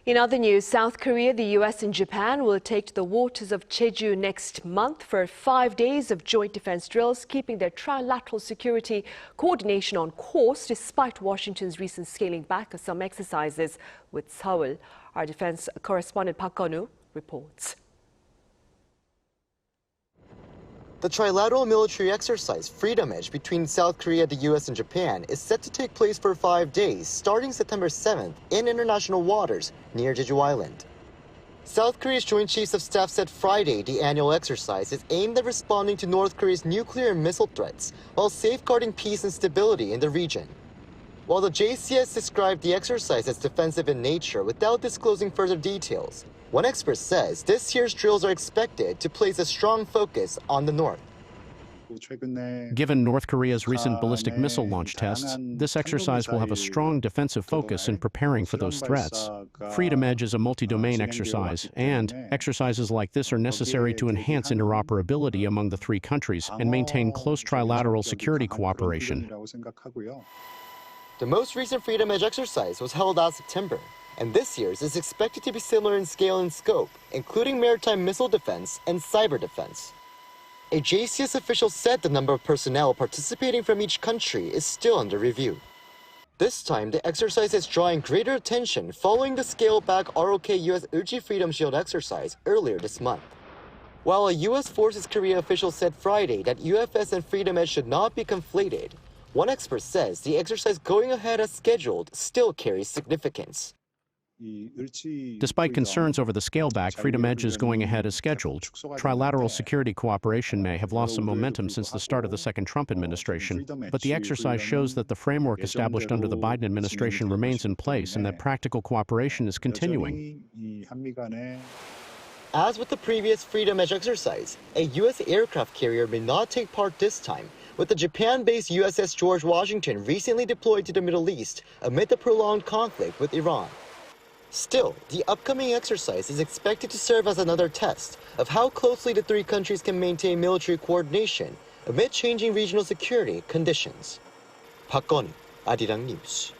In other news, South Korea, the U.S. and Japan will take to the waters of Jeju next month for 5 days of joint defense drills, keeping their trilateral security coordination on course despite Washington's recent scaling back of some exercises with Seoul. Our defense correspondent Park Kun-woo reports. The trilateral military exercise Freedom Edge between South Korea, the U.S. and Japan is set to take place for 5 days, starting September 7th in international waters near Jeju Island. South Korea's Joint Chiefs of Staff said Friday the annual exercise is aimed at responding to North Korea's nuclear and missile threats while safeguarding peace and stability in the region. While the JCS described the exercise as defensive in nature without disclosing further details, one expert says this year's drills are expected to place a strong focus on the north. Given North Korea's recent ballistic missile launch tests, this exercise will have a strong defensive focus in preparing for those threats. Freedom Edge is a multi-domain exercise, and exercises like this are necessary to enhance interoperability among the three countries and maintain close trilateral security cooperation. The most recent Freedom Edge exercise was held last September, and this year's is expected to be similar in scale and scope, including maritime missile defense and cyber defense. A JCS official said the number of personnel participating from each country is still under review. This time, the exercise is drawing greater attention following the scaled-back ROK-U.S Freedom Shield exercise earlier this month. While a U.S. Forces Korea official said Friday that UFS and Freedom Edge should not be conflated, one expert says the exercise going ahead as scheduled still carries significance. Despite concerns over the scale-back, Freedom Edge is going ahead as scheduled. Trilateral security cooperation may have lost some momentum since the start of the second Trump administration, but the exercise shows that the framework established under the Biden administration remains in place and that practical cooperation is continuing. As with the previous Freedom Edge exercise, a U.S. aircraft carrier may not take part this time, with the Japan-based USS George Washington recently deployed to the Middle East amid the prolonged conflict with Iran. Still, the upcoming exercise is expected to serve as another test of how closely the three countries can maintain military coordination amid changing regional security conditions. Park Kun-woo, 아리랑뉴스.